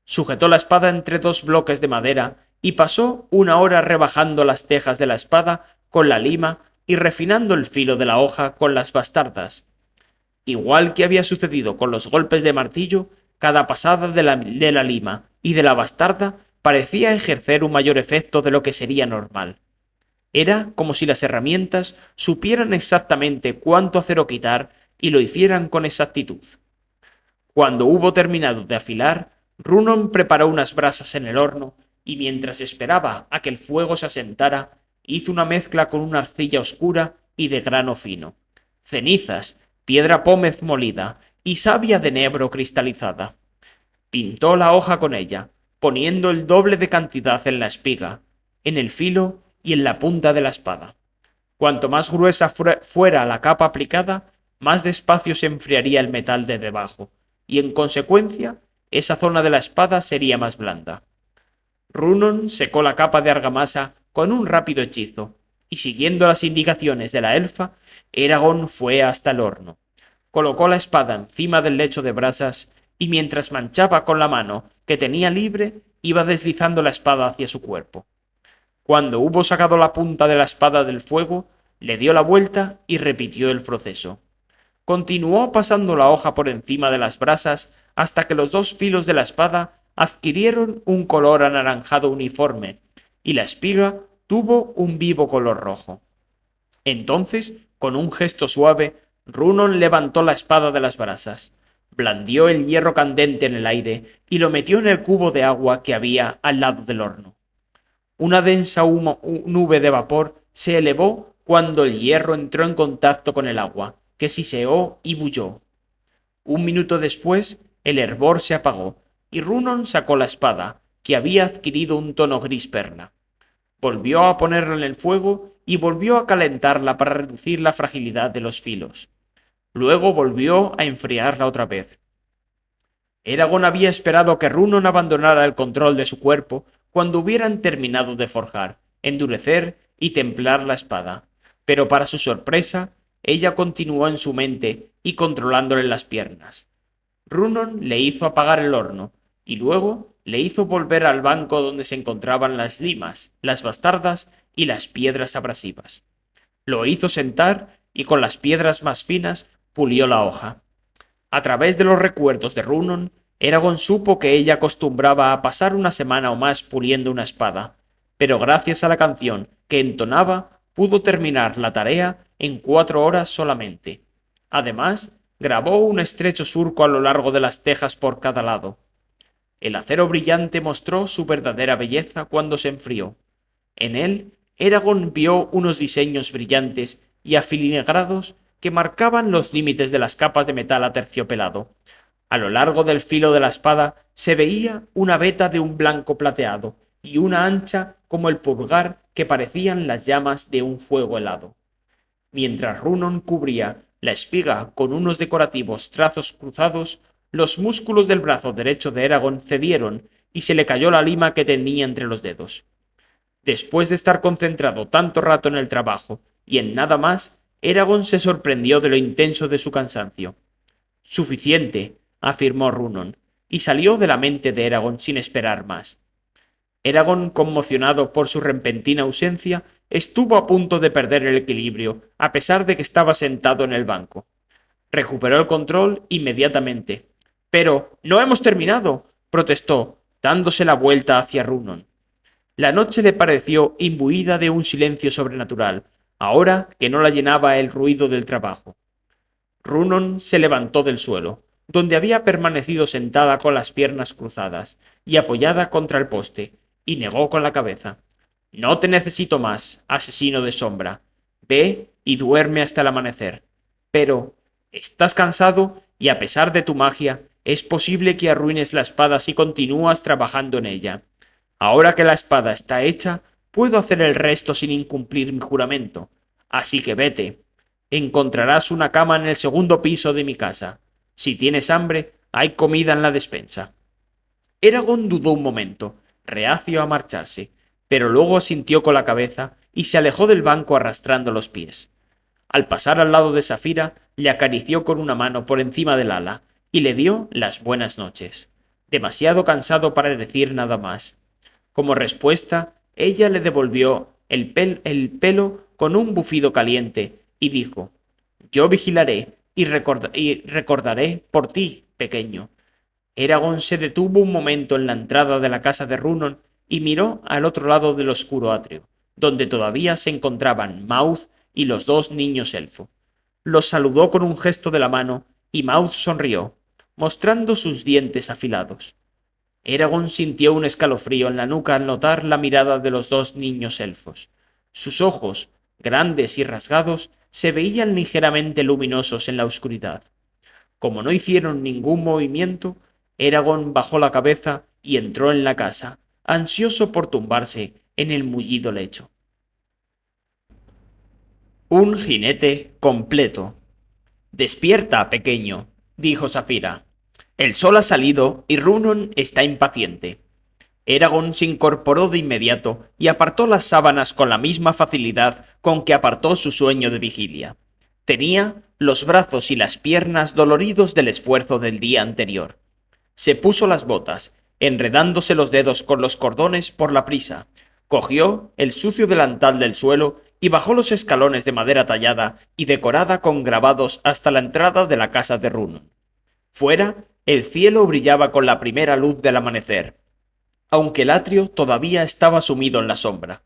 Sujetó la espada entre 2 bloques de madera y pasó 1 hora rebajando las tejas de la espada con la lima y refinando el filo de la hoja con las bastardas. Igual que había sucedido con los golpes de martillo, cada pasada de la lima y de la bastarda parecía ejercer un mayor efecto de lo que sería normal. Era como si las herramientas supieran exactamente cuánto acero quitar y lo hicieran con exactitud. Cuando hubo terminado de afilar, Runon preparó unas brasas en el horno y mientras esperaba a que el fuego se asentara, hizo una mezcla con una arcilla oscura y de grano fino, cenizas, piedra pómez molida y savia de enebro cristalizada. Pintó la hoja con ella, poniendo el doble de cantidad en la espiga, en el filo y en la punta de la espada. Cuanto más gruesa fuera la capa aplicada, más despacio se enfriaría el metal de debajo, y en consecuencia, esa zona de la espada sería más blanda. Runon secó la capa de argamasa con un rápido hechizo, y siguiendo las indicaciones de la elfa, Eragon fue hasta el horno. Colocó la espada encima del lecho de brasas, y mientras manchaba con la mano que tenía libre, iba deslizando la espada hacia su cuerpo. Cuando hubo sacado la punta de la espada del fuego, le dio la vuelta y repitió el proceso. Continuó pasando la hoja por encima de las brasas hasta que los 2 filos de la espada adquirieron un color anaranjado uniforme y la espiga tuvo un vivo color rojo. Entonces, con un gesto suave, Runon levantó la espada de las brasas, blandió el hierro candente en el aire y lo metió en el cubo de agua que había al lado del horno. Una densa nube de vapor se elevó cuando el hierro entró en contacto con el agua, que siseó y bulló. 1 minuto después, el hervor se apagó, y Runon sacó la espada, que había adquirido un tono gris perla. Volvió a ponerla en el fuego y volvió a calentarla para reducir la fragilidad de los filos. Luego volvió a enfriarla otra vez. Eragon había esperado que Runon abandonara el control de su cuerpo cuando hubieran terminado de forjar, endurecer y templar la espada, pero para su sorpresa, ella continuó en su mente y controlándole las piernas. Runon le hizo apagar el horno, y luego le hizo volver al banco donde se encontraban las limas, las bastardas y las piedras abrasivas. Lo hizo sentar y con las piedras más finas pulió la hoja. A través de los recuerdos de Runon, Eragon supo que ella acostumbraba a pasar 1 semana o más puliendo una espada, pero gracias a la canción que entonaba pudo terminar la tarea en 4 horas solamente. Además, grabó un estrecho surco a lo largo de las tejas por cada lado. El acero brillante mostró su verdadera belleza cuando se enfrió. En él, Eragon vio unos diseños brillantes y afiligrados que marcaban los límites de las capas de metal aterciopelado. A lo largo del filo de la espada se veía una veta de un blanco plateado y una ancha como el pulgar que parecían las llamas de un fuego helado. Mientras Runon cubría la espiga con unos decorativos trazos cruzados, los músculos del brazo derecho de Eragon cedieron y se le cayó la lima que tenía entre los dedos. Después de estar concentrado tanto rato en el trabajo y en nada más, Eragon se sorprendió de lo intenso de su cansancio. Suficiente, afirmó Runon, y salió de la mente de Eragon sin esperar más. Eragon, conmocionado por su repentina ausencia, estuvo a punto de perder el equilibrio, a pesar de que estaba sentado en el banco. Recuperó el control inmediatamente. Pero no hemos terminado, protestó, dándose la vuelta hacia Runon. La noche le pareció imbuida de un silencio sobrenatural, ahora que no la llenaba el ruido del trabajo. Runon se levantó del suelo, donde había permanecido sentada con las piernas cruzadas y apoyada contra el poste, y negó con la cabeza. No te necesito más, asesino de sombra. Ve y duerme hasta el amanecer. Pero estás cansado y a pesar de tu magia, es posible que arruines la espada si continúas trabajando en ella. Ahora que la espada está hecha, puedo hacer el resto sin incumplir mi juramento. Así que vete. Encontrarás una cama en el segundo piso de mi casa. Si tienes hambre, hay comida en la despensa. Eragon dudó un momento, reacio a marcharse, pero luego asintió con la cabeza y se alejó del banco arrastrando los pies. Al pasar al lado de Safira, le acarició con una mano por encima del ala y le dio las buenas noches, demasiado cansado para decir nada más. Como respuesta, ella le devolvió el pelo con un bufido caliente y dijo: «Yo vigilaré y recordaré por ti, pequeño». Eragon se detuvo un momento en la entrada de la casa de Runon y miró al otro lado del oscuro atrio, donde todavía se encontraban Mouth y los dos niños elfo. Los saludó con un gesto de la mano y Mouth sonrió, mostrando sus dientes afilados. Eragon sintió un escalofrío en la nuca al notar la mirada de los dos niños elfos. Sus ojos, grandes y rasgados, se veían ligeramente luminosos en la oscuridad. Como no hicieron ningún movimiento, Eragon bajó la cabeza y entró en la casa, ansioso por tumbarse en el mullido lecho. Un jinete completo. «Despierta, pequeño», dijo Safira. «El sol ha salido y Runon está impaciente». Eragon se incorporó de inmediato y apartó las sábanas con la misma facilidad con que apartó su sueño de vigilia. Tenía los brazos y las piernas doloridos del esfuerzo del día anterior. Se puso las botas, enredándose los dedos con los cordones por la prisa, cogió el sucio delantal del suelo y bajó los escalones de madera tallada y decorada con grabados hasta la entrada de la casa de Runon. Fuera, el cielo brillaba con la primera luz del amanecer, aunque el atrio todavía estaba sumido en la sombra.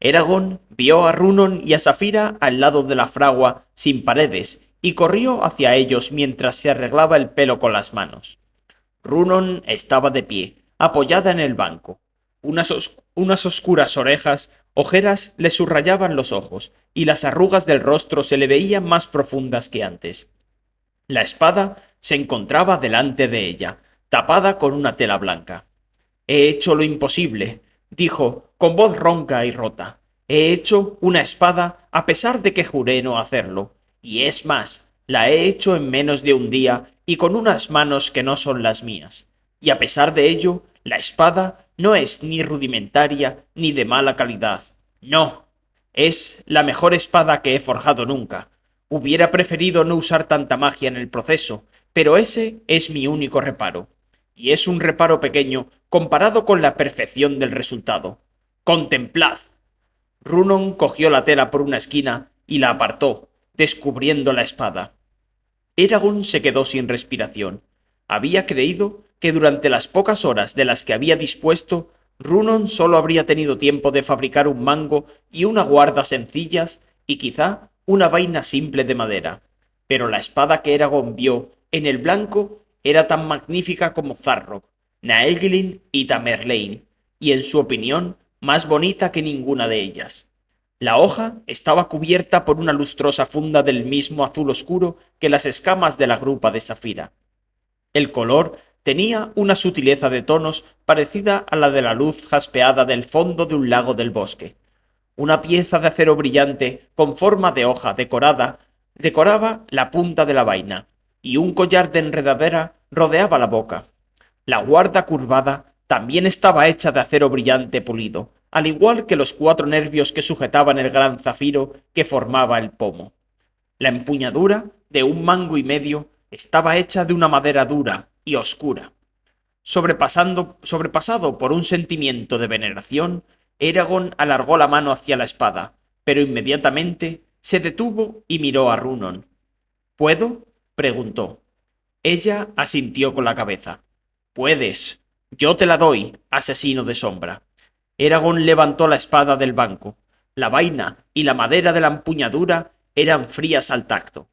Eragon vio a Runon y a Safira al lado de la fragua sin paredes y corrió hacia ellos mientras se arreglaba el pelo con las manos. Runon estaba de pie, apoyada en el banco. Unas oscuras ojeras le subrayaban los ojos, y las arrugas del rostro se le veían más profundas que antes. La espada se encontraba delante de ella, tapada con una tela blanca. «He hecho lo imposible», dijo con voz ronca y rota. «He hecho una espada a pesar de que juré no hacerlo. Y es más, la he hecho en menos de un día y con unas manos que no son las mías. Y a pesar de ello, la espada no es ni rudimentaria ni de mala calidad. No, es la mejor espada que he forjado nunca. Hubiera preferido no usar tanta magia en el proceso, pero ese es mi único reparo. Y es un reparo pequeño comparado con la perfección del resultado. ¡Contemplad!». Runon cogió la tela por una esquina y la apartó, descubriendo la espada. Eragon se quedó sin respiración. Había creído que durante las pocas horas de las que había dispuesto, Runon solo habría tenido tiempo de fabricar un mango y una guarda sencillas y quizá una vaina simple de madera. Pero la espada que Eragon vio en el blanco era tan magnífica como Zarrok, Naeglin y Tamerlane, y en su opinión, más bonita que ninguna de ellas. La hoja estaba cubierta por una lustrosa funda del mismo azul oscuro que las escamas de la grupa de Safira. El color tenía una sutileza de tonos parecida a la de la luz jaspeada del fondo de un lago del bosque. Una pieza de acero brillante con forma de hoja decoraba la punta de la vaina, y un collar de enredadera rodeaba la boca. La guarda curvada también estaba hecha de acero brillante pulido, al igual que los 4 nervios que sujetaban el gran zafiro que formaba el pomo. La empuñadura, de 1 mango y medio, estaba hecha de una madera dura y oscura. Sobrepasado por un sentimiento de veneración, Eragon alargó la mano hacia la espada, pero inmediatamente se detuvo y miró a Runon. ¿Puedo? Preguntó. Ella asintió con la cabeza. Puedes. Yo te la doy, asesino de sombra. Eragon levantó la espada del banco. La vaina y la madera de la empuñadura eran frías al tacto.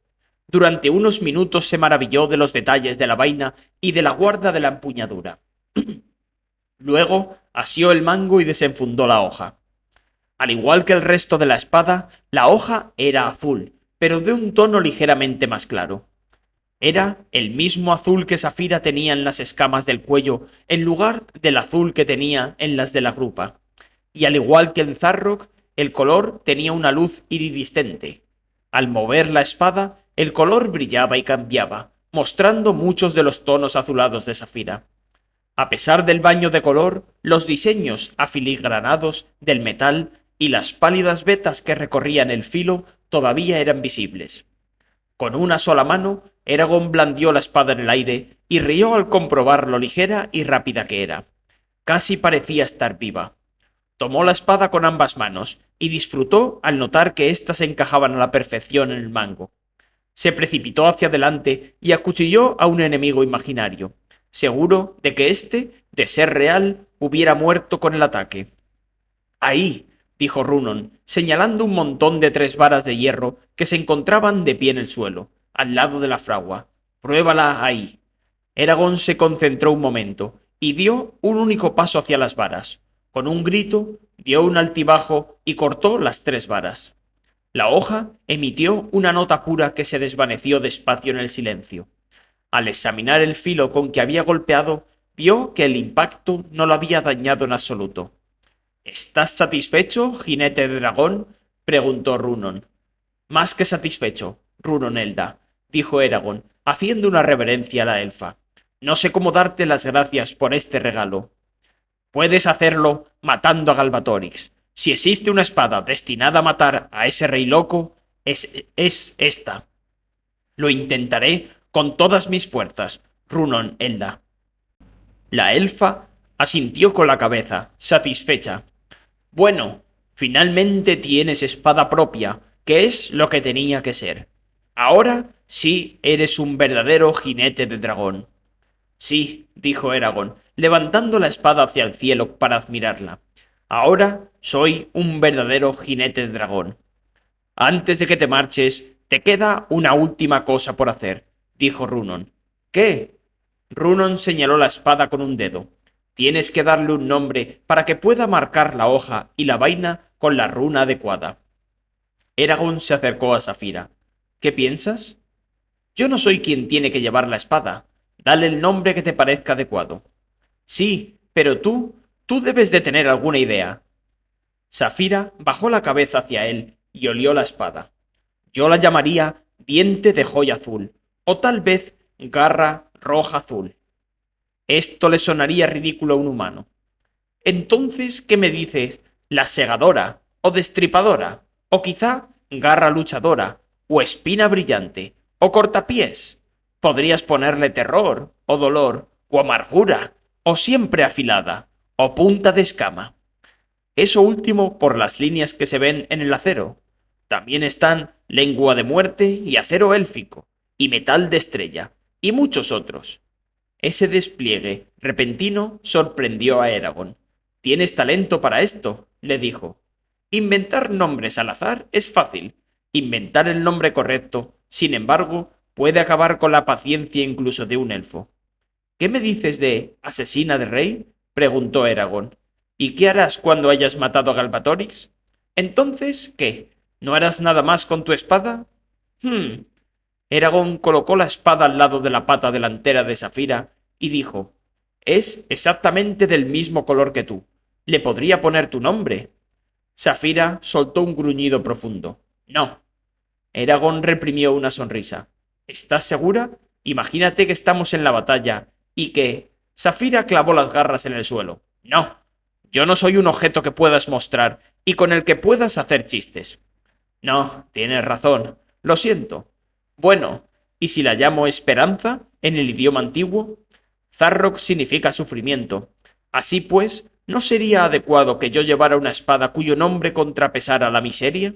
Durante unos minutos se maravilló de los detalles de la vaina y de la guarda de la empuñadura. Luego asió el mango y desenfundó la hoja. Al igual que el resto de la espada, la hoja era azul, pero de un tono ligeramente más claro. Era el mismo azul que Safira tenía en las escamas del cuello, en lugar del azul que tenía en las de la grupa. Y al igual que en Zarrock, el color tenía una luz iridiscente. Al mover la espada, el color brillaba y cambiaba, mostrando muchos de los tonos azulados de Safira. A pesar del baño de color, los diseños afiligranados del metal y las pálidas vetas que recorrían el filo todavía eran visibles. Con una sola mano, Eragon blandió la espada en el aire y rió al comprobar lo ligera y rápida que era. Casi parecía estar viva. Tomó la espada con ambas manos y disfrutó al notar que éstas encajaban a la perfección en el mango. Se precipitó hacia adelante y acuchilló a un enemigo imaginario, seguro de que éste, de ser real, hubiera muerto con el ataque. Ahí, dijo Runon, señalando un montón de 3 varas de hierro que se encontraban de pie en el suelo, al lado de la fragua. Pruébala ahí. Eragon se concentró un momento y dio un único paso hacia las varas. Con un grito, dio un altibajo y cortó las 3 varas. La hoja emitió una nota pura que se desvaneció despacio en el silencio. Al examinar el filo con que había golpeado, vio que el impacto no lo había dañado en absoluto. ¿Estás satisfecho, jinete de dragón? Preguntó Runon. Más que satisfecho, Runonelda, dijo Eragon, haciendo una reverencia a la elfa. No sé cómo darte las gracias por este regalo. Puedes hacerlo matando a Galbatorix. Si existe una espada destinada a matar a ese rey loco, es esta. Lo intentaré con todas mis fuerzas, Runonelda. La elfa asintió con la cabeza, satisfecha. Bueno, finalmente tienes espada propia, que es lo que tenía que ser. Ahora sí eres un verdadero jinete de dragón. Sí, dijo Eragon, levantando la espada hacia el cielo para admirarla. Ahora soy un verdadero jinete de dragón. Antes de que te marches, te queda una última cosa por hacer, dijo Runon. ¿Qué? Runon señaló la espada con un dedo. Tienes que darle un nombre para que pueda marcar la hoja y la vaina con la runa adecuada. Eragon se acercó a Safira. ¿Qué piensas? Yo no soy quien tiene que llevar la espada. Dale el nombre que te parezca adecuado. Sí, pero tú debes de tener alguna idea. Safira bajó la cabeza hacia él y olió la espada. Yo la llamaría diente de joya azul, o tal vez garra roja azul. Esto le sonaría ridículo a un humano. Entonces, ¿qué me dices? ¿La segadora? ¿O destripadora? ¿O quizá garra luchadora? ¿O espina brillante? ¿O cortapiés? Podrías ponerle terror, o dolor, o amargura, o siempre afilada, o punta de escama. Eso último por las líneas que se ven en el acero. También están lengua de muerte y acero élfico, y metal de estrella, y muchos otros. Ese despliegue repentino sorprendió a Eragon. «Tienes talento para esto», le dijo. Inventar nombres al azar es fácil. Inventar el nombre correcto, sin embargo, puede acabar con la paciencia incluso de un elfo. ¿Qué me dices de asesina de rey? Preguntó Eragon. ¿Y qué harás cuando hayas matado a Galbatorix? Entonces, ¿qué? ¿No harás nada más con tu espada? Hmm. Eragon colocó la espada al lado de la pata delantera de Safira y dijo: Es exactamente del mismo color que tú. Le podría poner tu nombre. Safira soltó un gruñido profundo. No. Eragon reprimió una sonrisa. ¿Estás segura? Imagínate que estamos en la batalla y que... Safira clavó las garras en el suelo. No. Yo no soy un objeto que puedas mostrar y con el que puedas hacer chistes. No, tienes razón. Lo siento. Bueno, ¿y si la llamo esperanza en el idioma antiguo? Zarrock significa sufrimiento. Así pues, ¿no sería adecuado que yo llevara una espada cuyo nombre contrapesara la miseria?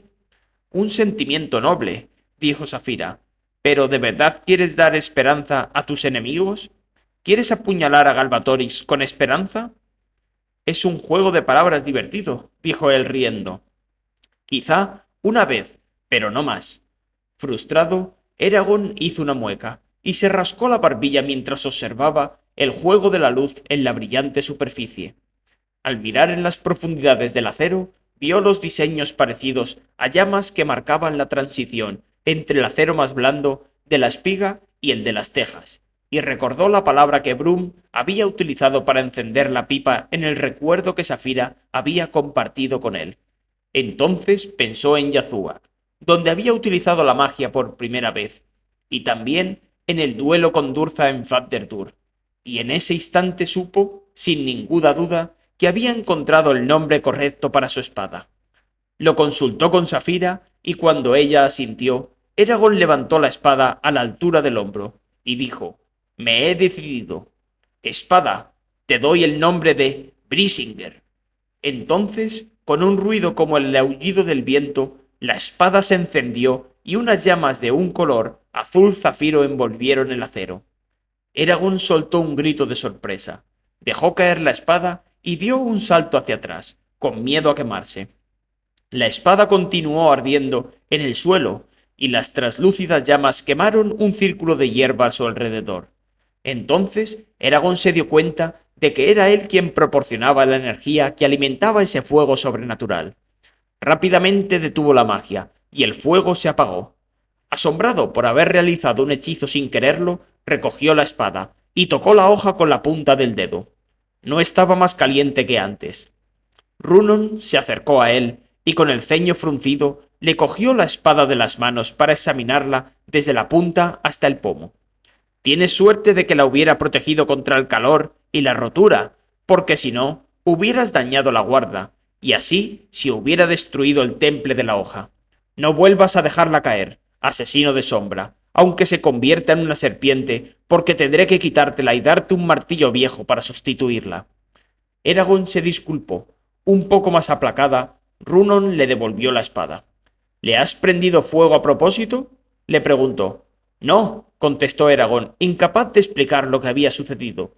Un sentimiento noble, dijo Safira. ¿Pero de verdad quieres dar esperanza a tus enemigos? ¿Quieres apuñalar a Galbatorix con esperanza? Es un juego de palabras divertido, dijo él riendo. Quizá una vez, pero no más. Frustrado, Eragon hizo una mueca y se rascó la barbilla mientras observaba el juego de la luz en la brillante superficie. Al mirar en las profundidades del acero, vio los diseños parecidos a llamas que marcaban la transición entre el acero más blando de la espiga y el de las tejas, y recordó la palabra que Brum había utilizado para encender la pipa en el recuerdo que Safira había compartido con él. Entonces pensó en Yazuak, donde había utilizado la magia por primera vez, y también en el duelo con Durza en Fatderdur, y en ese instante supo, sin ninguna duda, que había encontrado el nombre correcto para su espada. Lo consultó con Safira, y cuando ella asintió, Eragon levantó la espada a la altura del hombro, y dijo: Me he decidido. Espada, te doy el nombre de Brisinger. Entonces, con un ruido como el aullido del viento, la espada se encendió y unas llamas de un color azul zafiro envolvieron el acero. Eragon soltó un grito de sorpresa, dejó caer la espada y dio un salto hacia atrás, con miedo a quemarse. La espada continuó ardiendo en el suelo y las traslúcidas llamas quemaron un círculo de hierba a su alrededor. Entonces Eragon se dio cuenta de que era él quien proporcionaba la energía que alimentaba ese fuego sobrenatural. Rápidamente detuvo la magia, y el fuego se apagó. Asombrado por haber realizado un hechizo sin quererlo, recogió la espada y tocó la hoja con la punta del dedo. No estaba más caliente que antes. Runon se acercó a él y con el ceño fruncido le cogió la espada de las manos para examinarla desde la punta hasta el pomo. Tienes suerte de que la hubiera protegido contra el calor y la rotura, porque si no, hubieras dañado la guarda, y así se hubiera destruido el temple de la hoja. No vuelvas a dejarla caer, asesino de sombra, aunque se convierta en una serpiente, porque tendré que quitártela y darte un martillo viejo para sustituirla. Eragon se disculpó. Un poco más aplacada, Runon le devolvió la espada. ¿Le has prendido fuego a propósito? Le preguntó. No, contestó Eragon, incapaz de explicar lo que había sucedido.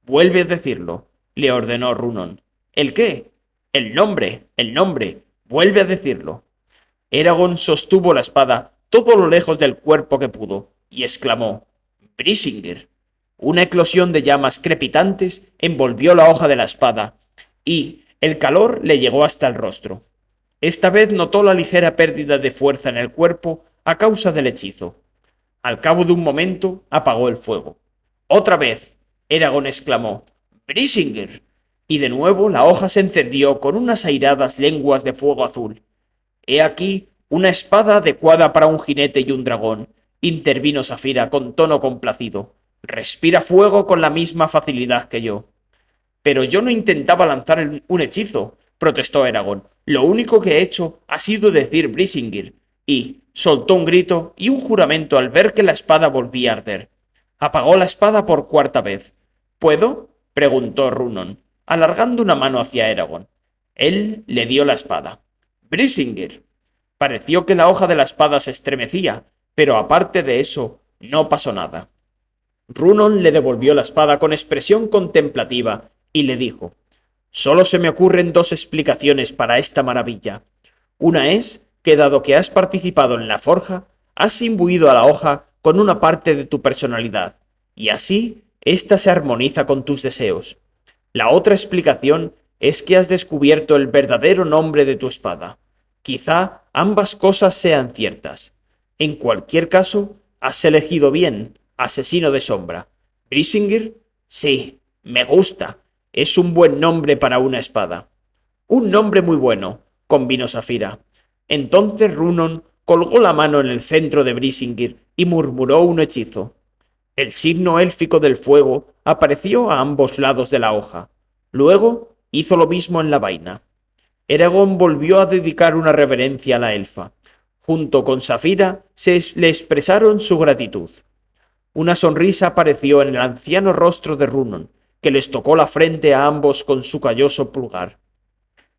Vuelve a decirlo, le ordenó Runon. ¿El qué? El nombre, el nombre. Vuelve a decirlo. Eragon sostuvo la espada todo lo lejos del cuerpo que pudo, y exclamó: Brisinger. Una eclosión de llamas crepitantes envolvió la hoja de la espada, y el calor le llegó hasta el rostro. Esta vez notó la ligera pérdida de fuerza en el cuerpo a causa del hechizo. Al cabo de un momento apagó el fuego. ¡Otra vez! Eragon exclamó. ¡Brisinger! Y de nuevo la hoja se encendió con unas airadas lenguas de fuego azul. He aquí una espada adecuada para un jinete y un dragón, intervino Safira con tono complacido. Respira fuego con la misma facilidad que yo. Pero yo no intentaba lanzar un hechizo, protestó Eragon. Lo único que he hecho ha sido decir Brisinger, y soltó un grito y un juramento al ver que la espada volvía a arder. Apagó la espada por cuarta vez. ¿Puedo? Preguntó Runon, alargando una mano hacia Eragon. Él le dio la espada. Brisinger. Pareció que la hoja de la espada se estremecía, pero aparte de eso, no pasó nada. Runon le devolvió la espada con expresión contemplativa y le dijo: Solo se me ocurren dos explicaciones para esta maravilla. Una es que dado que has participado en la forja, has imbuido a la hoja con una parte de tu personalidad, y así Esta se armoniza con tus deseos. La otra explicación es que has descubierto el verdadero nombre de tu espada. Quizá ambas cosas sean ciertas. En cualquier caso, has elegido bien, asesino de sombra. ¿Brisingir? Sí, me gusta. Es un buen nombre para una espada. Un nombre muy bueno, convino Safira. Entonces Runon colgó la mano en el centro de Brisingir y murmuró un hechizo. El signo élfico del fuego apareció a ambos lados de la hoja. Luego hizo lo mismo en la vaina. Eragon volvió a dedicar una reverencia a la elfa. Junto con Safira le expresaron su gratitud. Una sonrisa apareció en el anciano rostro de Runon, que les tocó la frente a ambos con su calloso pulgar.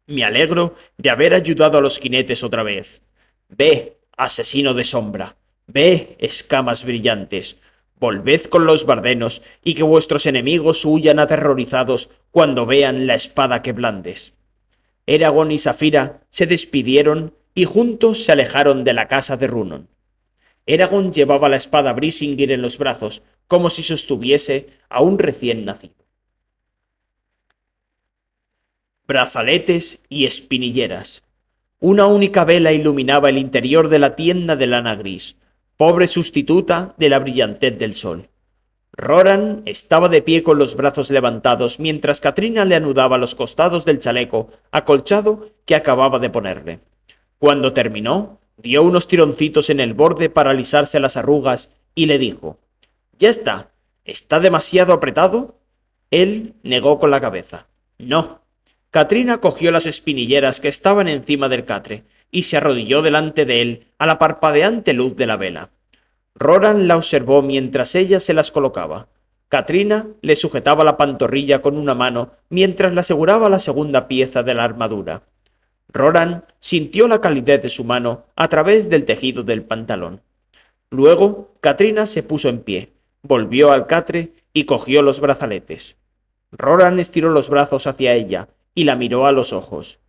Me alegro de haber ayudado a los jinetes otra vez. Ve, asesino de sombra. Ve, escamas brillantes. Volved con los bardenos y que vuestros enemigos huyan aterrorizados cuando vean la espada que blandes. Eragon y Safira se despidieron y juntos se alejaron de la casa de Runon. Eragon llevaba la espada Brisingir en los brazos, como si sostuviese a un recién nacido. Brazaletes y espinilleras. Una única vela iluminaba el interior de la tienda de lana gris, pobre sustituta de la brillantez del sol. Roran estaba de pie con los brazos levantados mientras Katrina le anudaba los costados del chaleco acolchado que acababa de ponerle. Cuando terminó, dio unos tironcitos en el borde para alisarse las arrugas y le dijo: «Ya está. ¿Está demasiado apretado?» Él negó con la cabeza. «No». Katrina cogió las espinilleras que estaban encima del catre y se arrodilló delante de él a la parpadeante luz de la vela. Roran la observó mientras ella se las colocaba. Katrina le sujetaba la pantorrilla con una mano mientras le aseguraba la segunda pieza de la armadura. Roran sintió la calidez de su mano a través del tejido del pantalón. Luego, Katrina se puso en pie, volvió al catre y cogió los brazaletes. Roran estiró los brazos hacia ella y la miró a los ojos.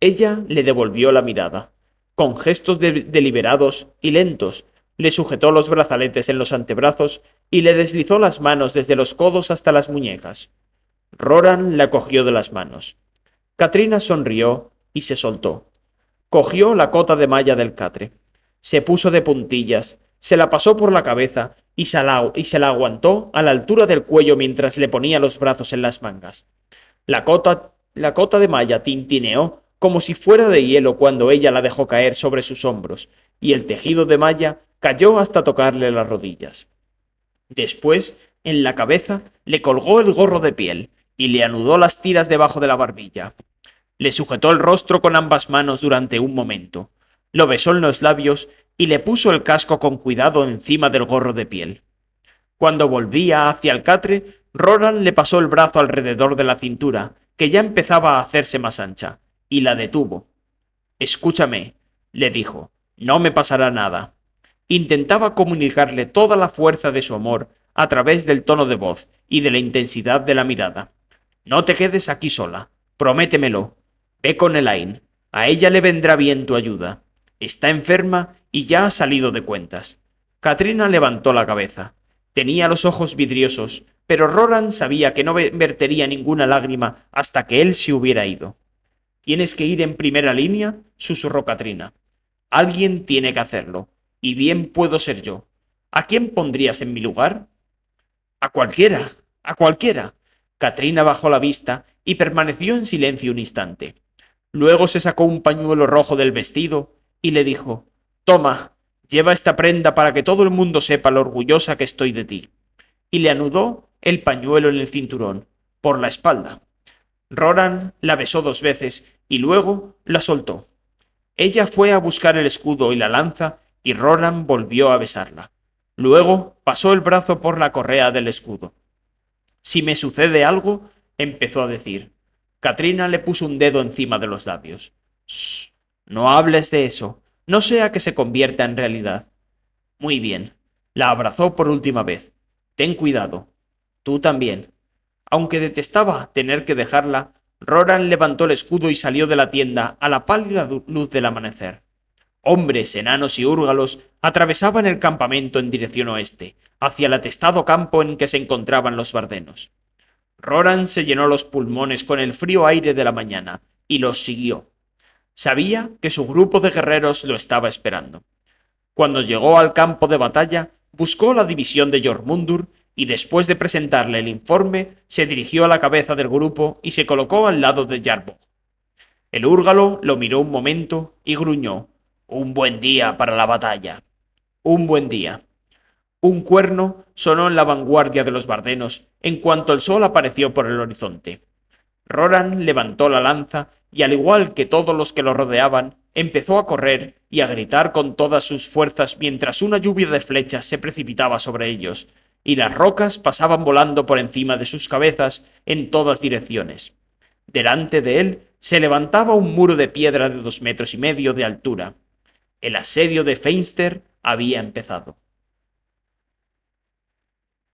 Ella le devolvió la mirada. Con gestos deliberados y lentos, le sujetó los brazaletes en los antebrazos y le deslizó las manos desde los codos hasta las muñecas. Roran la cogió de las manos. Katrina sonrió y se soltó. Cogió la cota de malla del catre. Se puso de puntillas, se la pasó por la cabeza y se la aguantó a la altura del cuello mientras le ponía los brazos en las mangas. La cota de malla tintineó como si fuera de hielo cuando ella la dejó caer sobre sus hombros, y el tejido de malla cayó hasta tocarle las rodillas. Después, en la cabeza, le colgó el gorro de piel y le anudó las tiras debajo de la barbilla. Le sujetó el rostro con ambas manos durante un momento, lo besó en los labios y le puso el casco con cuidado encima del gorro de piel. Cuando volvía hacia el catre, Roran le pasó el brazo alrededor de la cintura, que ya empezaba a hacerse más ancha, y la detuvo. «Escúchame», le dijo, «no me pasará nada». Intentaba comunicarle toda la fuerza de su amor a través del tono de voz y de la intensidad de la mirada. «No te quedes aquí sola, prométemelo. Ve con Elaine, a ella le vendrá bien tu ayuda. Está enferma y ya ha salido de cuentas». Katrina levantó la cabeza. Tenía los ojos vidriosos, pero Roran sabía que no vertería ninguna lágrima hasta que él se hubiera ido. «¿Tienes que ir en primera línea?», susurró Katrina. «Alguien tiene que hacerlo, y bien puedo ser yo. ¿A quién pondrías en mi lugar?» «A cualquiera, a cualquiera». Katrina bajó la vista y permaneció en silencio un instante. Luego se sacó un pañuelo rojo del vestido y le dijo: «Toma, lleva esta prenda para que todo el mundo sepa lo orgullosa que estoy de ti». Y le anudó el pañuelo en el cinturón, por la espalda. Roran la besó 2 veces y luego la soltó. Ella fue a buscar el escudo y la lanza y Roran volvió a besarla. Luego pasó el brazo por la correa del escudo. «Si me sucede algo», empezó a decir. Katrina le puso un dedo encima de los labios. «Shh, no hables de eso, no sea que se convierta en realidad». «Muy bien». La abrazó por última vez. «Ten cuidado. Tú también». Aunque detestaba tener que dejarla, Roran levantó el escudo y salió de la tienda a la pálida luz del amanecer. Hombres, enanos y húrgalos atravesaban el campamento en dirección oeste, hacia el atestado campo en que se encontraban los bardenos. Roran se llenó los pulmones con el frío aire de la mañana y los siguió. Sabía que su grupo de guerreros lo estaba esperando. Cuando llegó al campo de batalla, buscó la división de Jormundur y después de presentarle el informe, se dirigió a la cabeza del grupo y se colocó al lado de Yarbog. El húrgalo lo miró un momento y gruñó: «Un buen día para la batalla. Un buen día». Un cuerno sonó en la vanguardia de los bardenos en cuanto el sol apareció por el horizonte. Roran levantó la lanza y, al igual que todos los que lo rodeaban, empezó a correr y a gritar con todas sus fuerzas mientras una lluvia de flechas se precipitaba sobre ellos, y las rocas pasaban volando por encima de sus cabezas en todas direcciones. Delante de él se levantaba un muro de piedra de 2,5 metros de altura. El asedio de Feinster había empezado.